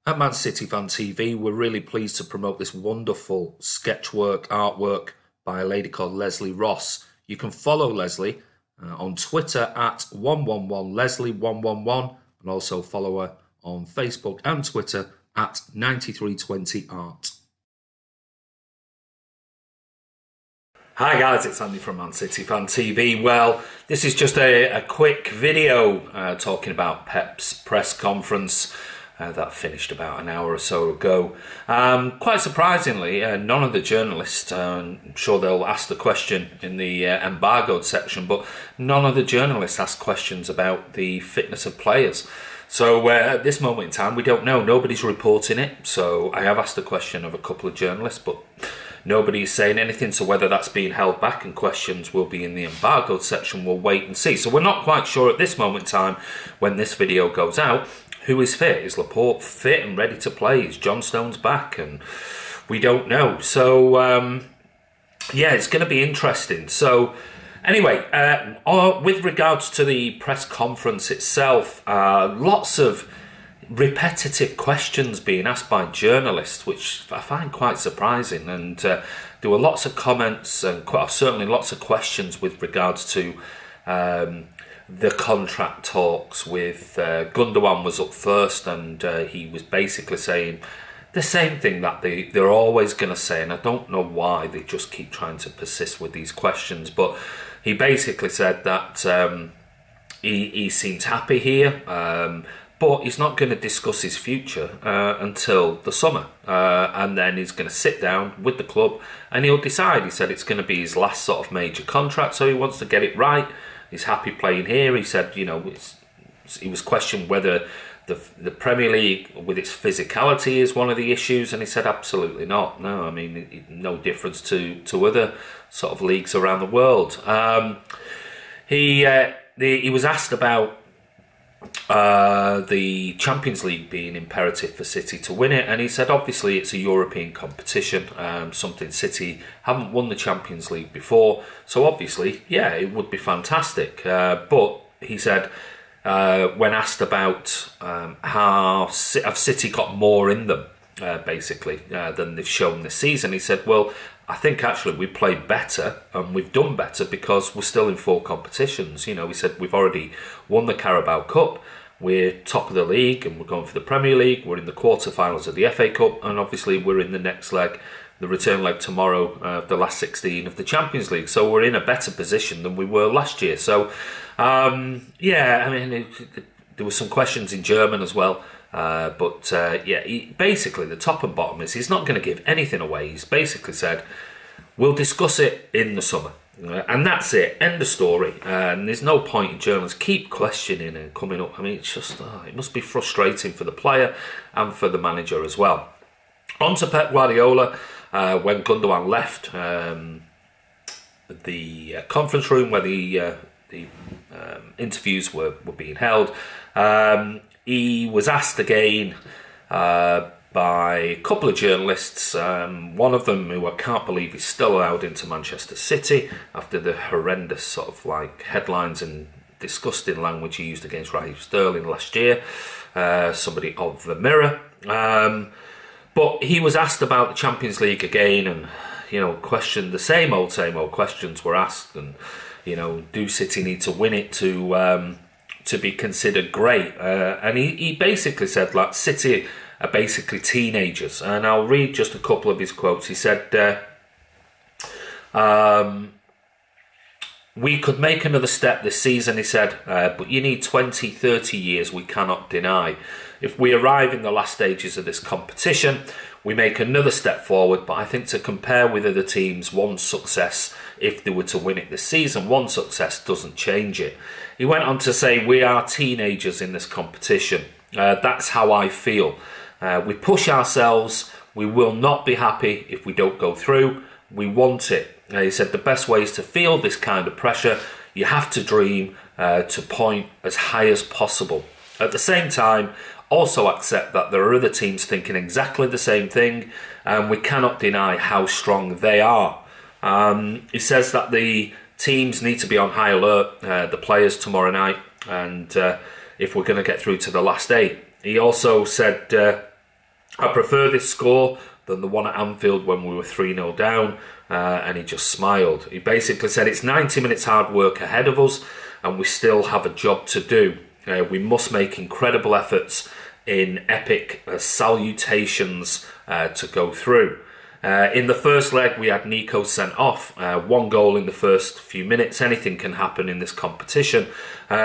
At Man City Fan TV, we're really pleased to promote this wonderful sketchwork artwork by a lady called Leslie Ross. You can follow Leslie on Twitter at 111Leslie111 and also follow her on Facebook and Twitter at 9320art. Hi guys, it's Andy from Man City Fan TV. Well, this is just a quick video talking about Pep's press conference that finished about an hour or so ago. Quite surprisingly, none of the journalists, I'm sure they'll ask the question in the embargoed section, but none of the journalists asked questions about the fitness of players. So at this moment in time, we don't know. Nobody's reporting it. So I have asked the question of a couple of journalists, but nobody's saying anything. So whether that's being held back and questions will be in the embargoed section, we'll wait and see. So we're not quite sure at this moment in time, when this video goes out, who is fit. Is Laporte fit and ready to play? Is John Stones back? And we don't know. So yeah, it's going to be interesting. So anyway, with regards to the press conference itself, lots of repetitive questions being asked by journalists, which I find quite surprising. And there were lots of comments and certainly lots of questions with regards to the contract talks. With Gundogan was up first, and he was basically saying the same thing that they're always going to say, and I don't know why they just keep trying to persist with these questions. But he basically said that he seemed happy here, but he's not going to discuss his future until the summer, and then he's going to sit down with the club and he'll decide. He said it's going to be his last sort of major contract, so he wants to get it right. He's happy playing here. He said, you know, he was questioned whether the Premier League with its physicality is one of the issues, and he said absolutely not. No, I mean, no difference to other sort of leagues around the world. He was asked about the Champions League being imperative for City to win it, and he said obviously it's a European competition, something City haven't won the Champions League before, so obviously yeah, it would be fantastic. But he said when asked about how have City got more in them basically than they've shown this season, he said, well, I think actually we played better and we've done better because we're still in 4 competitions. You know, he said we've already won the Carabao Cup, we're top of the league and we're going for the Premier League, we're in the quarterfinals of the FA Cup, and obviously we're in the next leg, the return leg tomorrow, the last 16 of the Champions League. So we're in a better position than we were last year. So yeah, I mean, there were some questions in German as well. But yeah, basically the top and bottom is he's not going to give anything away. He's basically said, we'll discuss it in the summer. And that's it, end of story. And there's no point in journalists keep questioning and coming up. I mean, it's just, it must be frustrating for the player and for the manager as well. On to Pep Guardiola. When Gundogan left the conference room where the interviews were being held, he was asked again by a couple of journalists, one of them who I can't believe is still allowed into Manchester City after the horrendous sort of like headlines and disgusting language he used against Raheem Sterling last year, somebody of the Mirror. But he was asked about the Champions League again, and you know, questioned, the same old questions were asked, and you know, do City need to win it to be considered great? And he basically said, like, City are basically teenagers. And I'll read just a couple of his quotes. He said, we could make another step this season, he said, but you need 20, 30 years, we cannot deny. If we arrive in the last stages of this competition, we make another step forward, but I think to compare with other teams, one success, if they were to win it this season, one success doesn't change it. He went on to say, we are teenagers in this competition. That's how I feel. We push ourselves. We will not be happy if we don't go through. We want it. He said the best way is to feel this kind of pressure. You have to dream to point as high as possible. At the same time, also accept that there are other teams thinking exactly the same thing, and we cannot deny how strong they are. He says that the teams need to be on high alert, the players tomorrow night, and if we're going to get through to the last 8. He also said I prefer this score than the one at Anfield when we were 3-0 down, and he just smiled. He basically said it's 90 minutes hard work ahead of us and we still have a job to do. We must make incredible efforts in epic salutations to go through. In the first leg, we had Nico sent off. 1 goal in the first few minutes. Anything can happen in this competition.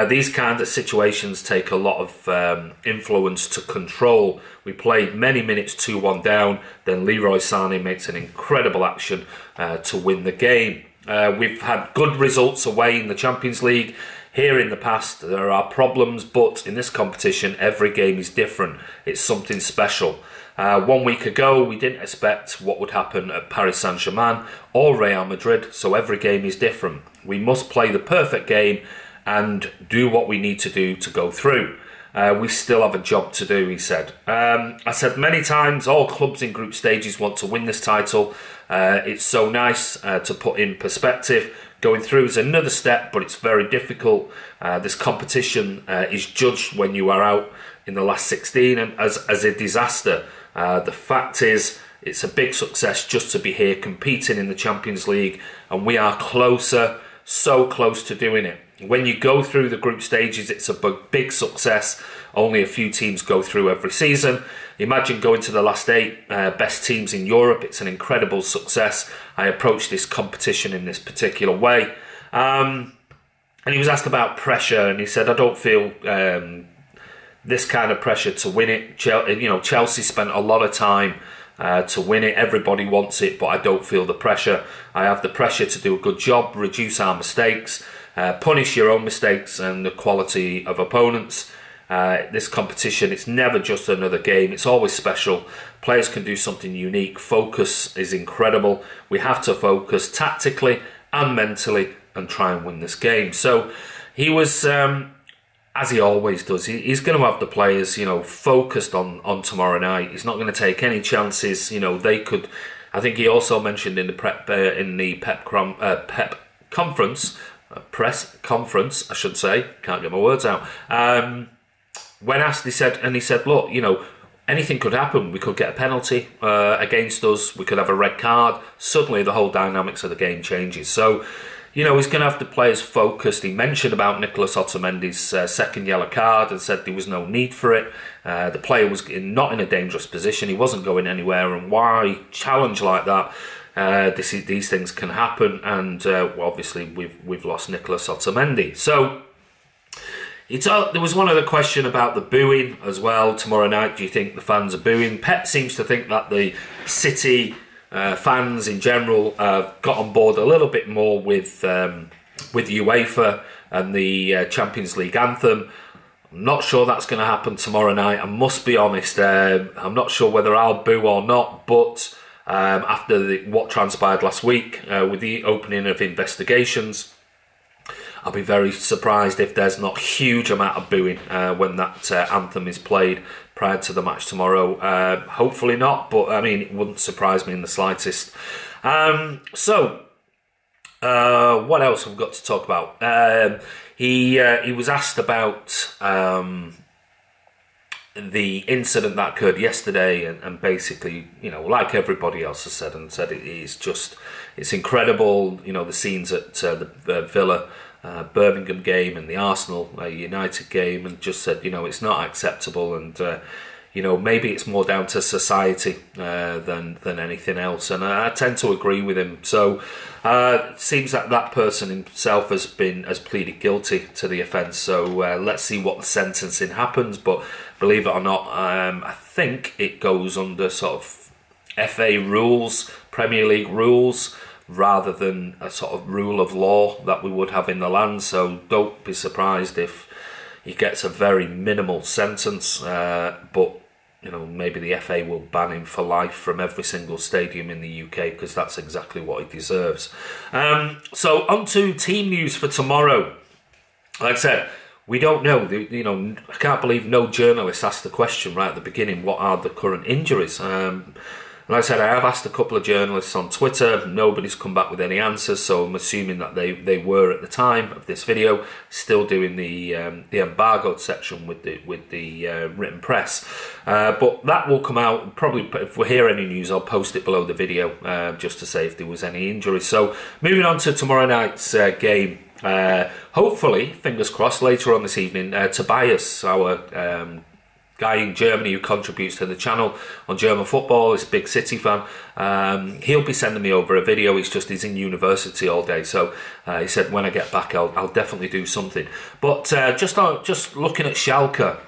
These kind of situations take a lot of influence to control. We played many minutes 2-1 down. Then Leroy Sané makes an incredible action to win the game. We've had good results away in the Champions League. Here in the past, there are problems, but in this competition, every game is different. It's something special. 1 week ago, we didn't expect what would happen at Paris Saint-Germain or Real Madrid, so every game is different. We must play the perfect game and do what we need to do to go through. We still have a job to do, he said. I said many times, all clubs in group stages want to win this title. It's so nice to put in perspective. Going through is another step, but it's very difficult. This competition is judged when you are out in the last 16 and as a disaster. The fact is, it's a big success just to be here competing in the Champions League, and we are closer, so close to doing it. When you go through the group stages, it's a big success. Only a few teams go through every season. Imagine going to the last 8 best teams in Europe. It's an incredible success. I approach this competition in this particular way. And he was asked about pressure, and he said, I don't feel this kind of pressure to win it. Chelsea spent a lot of time to win it. Everybody wants it, but I don't feel the pressure. I have the pressure to do a good job, reduce our mistakes, punish your own mistakes and the quality of opponents. This competition, it's never just another game. It's always special. Players can do something unique. Focus is incredible. We have to focus tactically and mentally and try and win this game. So he was, as he always does, he's going to have the players, focused on tomorrow night. He's not going to take any chances. They could. I think he also mentioned in the press conference, I should say. Can't get my words out. When asked, he said, look, anything could happen. We could get a penalty against us. We could have a red card. Suddenly, the whole dynamics of the game changes. So, he's going to have the players focused. He mentioned about Nicolas Otamendi's second yellow card and said there was no need for it. The player was not in a dangerous position. He wasn't going anywhere. And why challenge like that? These things can happen. And obviously, we've lost Nicolas Otamendi. So there was one other question about the booing as well tomorrow night. Do you think the fans are booing? Pep seems to think that the City fans in general got on board a little bit more with UEFA and the Champions League anthem. I'm not sure that's going to happen tomorrow night. I must be honest. I'm not sure whether I'll boo or not, but after what transpired last week with the opening of investigations, I'll be very surprised if there's not a huge amount of booing when that anthem is played prior to the match tomorrow. Hopefully not, but I mean, it wouldn't surprise me in the slightest. So, what else have we got to talk about? He was asked about the incident that occurred yesterday, and basically, like everybody else has said, it's incredible. The scenes at the Villa Birmingham game and the Arsenal United game, and just said, it's not acceptable, and maybe it's more down to society than anything else, and I tend to agree with him. So it seems that that person himself has pleaded guilty to the offence. So let's see what the sentencing happens. But believe it or not, I think it goes under sort of FA rules, Premier League rules, rather than a sort of rule of law that we would have in the land. So don't be surprised if he gets a very minimal sentence, but maybe the FA will ban him for life from every single stadium in the UK, because that's exactly what he deserves. So on to team news for tomorrow. Like I said, we don't know. I can't believe no journalist asked the question right at the beginning, what are the current injuries? like I said, I have asked a couple of journalists on Twitter. Nobody's come back with any answers, so I'm assuming that they were at the time of this video still doing the embargoed section with the written press. But that will come out probably. If we hear any news, I'll post it below the video just to say if there was any injuries. So moving on to tomorrow night's game. Hopefully, fingers crossed, later on this evening, Tobias, our guy in Germany who contributes to the channel on German football, is a big City fan. He'll be sending me over a video. He's in university all day, so he said when I get back I'll definitely do something. But just looking at Schalke,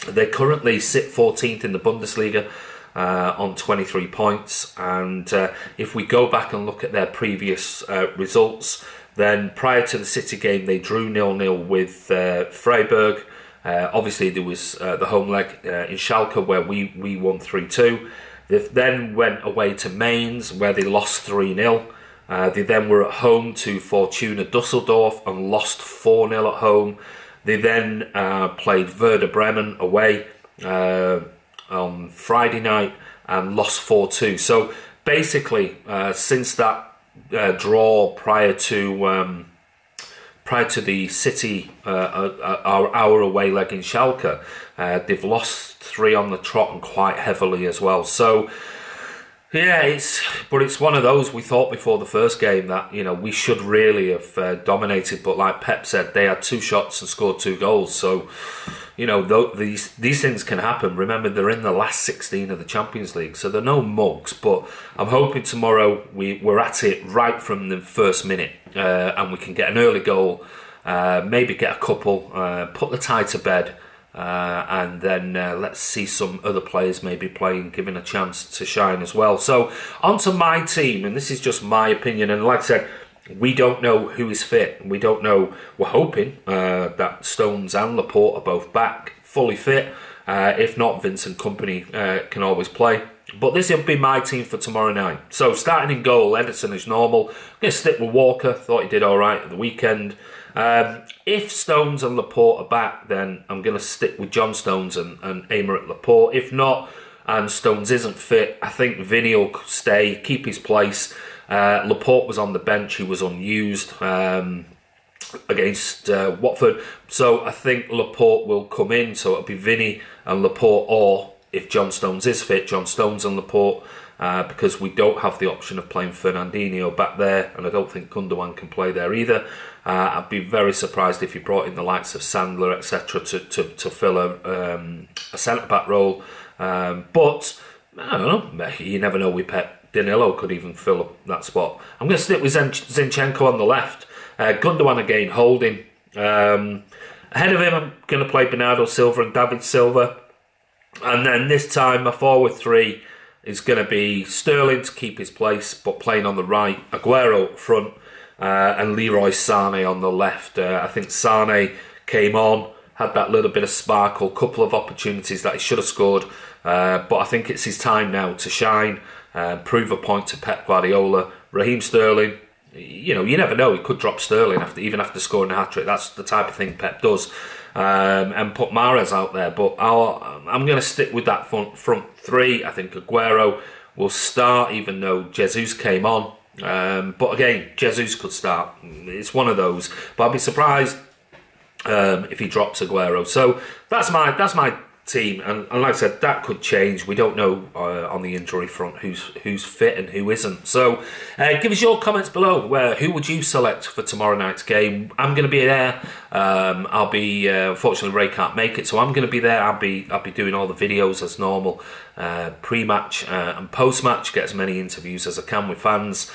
they currently sit 14th in the Bundesliga on 23 points, and if we go back and look at their previous results, then prior to the City game they drew 0-0 with Freiburg. Obviously there was the home leg in Schalke where we won 3-2. They then went away to Mainz where they lost 3-0. They then were at home to Fortuna Dusseldorf and lost 4-0 at home. They then played Werder Bremen away on Friday night and lost 4-2. So basically since that draw prior to the City, our away leg in Schalke, they've lost 3 on the trot and quite heavily as well. So yeah, it's one of those. We thought before the first game that we should really have dominated, but like Pep said, they had 2 shots and scored 2 goals. So these things can happen. Remember, they're in the last 16 of the Champions League, so they're no mugs. But I'm hoping tomorrow we're at it right from the first minute, and we can get an early goal, maybe get a couple, put the tie to bed, and then let's see some other players maybe playing, given a chance to shine as well. So on to my team, and this is just my opinion, and like I said, we don't know who is fit. We don't know. We're hoping that Stones and Laporte are both back, fully fit. If not, Vincent Kompany can always play. But this will be my team for tomorrow night. So starting in goal, Ederson is normal. I'm going to stick with Walker. Thought he did all right at the weekend. If Stones and Laporte are back, then I'm going to stick with John Stones and aim at Laporte. If not, and Stones isn't fit, I think Vinny will stay, keep his place. Laporte was on the bench, he was unused against Watford, so I think Laporte will come in, so it'll be Vinny and Laporte, or if John Stones is fit, John Stones and Laporte, because we don't have the option of playing Fernandinho back there, and I don't think Gundogan can play there either. I'd be very surprised if he brought in the likes of Sandler, etc. to fill a centre-back role, but I don't know, you never know with Pep. Danilo could even fill up that spot. I'm going to stick with Zinchenko on the left. Gundogan again, holding. Ahead of him, I'm going to play Bernardo Silva and David Silva. And then this time, my forward 3 is going to be Sterling to keep his place, but playing on the right. Aguero up front, and Leroy Sané on the left. I think Sané came on, had that little bit of sparkle, couple of opportunities that he should have scored. But I think it's his time now to shine. Prove a point to Pep Guardiola. Raheem Sterling, you never know, he could drop Sterling even after scoring a hat-trick. That's the type of thing Pep does. And put Mahrez out there. But I'm going to stick with that front 3. I think Aguero will start, even though Jesus came on. But again, Jesus could start. It's one of those. But I'd be surprised if he drops Aguero. So that's my team, and like I said, that could change. We don't know on the injury front who's fit and who isn't. So give us your comments below. Who would you select for tomorrow night's game? I'm going to be there. I'll be unfortunately Ray can't make it, so I'm going to be there. I'll be doing all the videos as normal, pre-match and post-match. Get as many interviews as I can with fans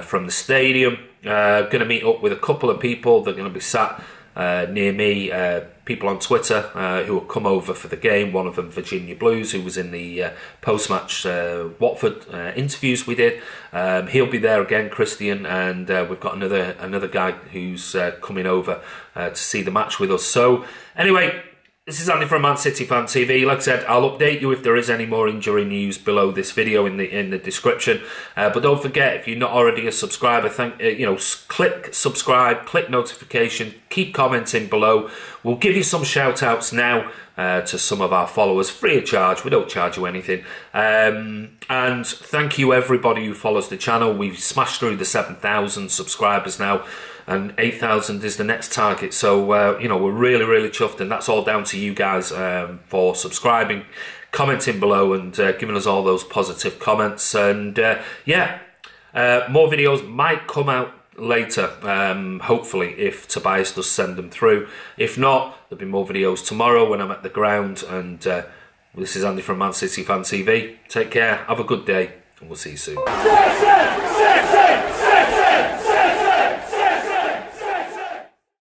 from the stadium. Going to meet up with a couple of people. They're going to be sat near me, people on Twitter who will come over for the game. One of them, Virginia Blues, who was in the post-match Watford interviews we did. He'll be there again, Christian, and we've got another guy who's coming over to see the match with us. So anyway, This is Andy from Man City Fan TV. Like I said, I'll update you if there is any more injury news below this video in the description. But don't forget, if you're not already a subscriber, click subscribe, click notification, keep commenting below. We'll give you some shout outs now to some of our followers, free of charge. We don't charge you anything. And thank you everybody who follows the channel. We've smashed through the 7,000 subscribers now, and 8,000 is the next target. So we're really chuffed, and that's all down to you guys for subscribing, commenting below, and giving us all those positive comments. And more videos might come out later, hopefully, if Tobias does send them through. If not, there'll be more videos tomorrow when I'm at the ground. And this is Andy from Man City Fan TV. Take care, have a good day, and we'll see you soon.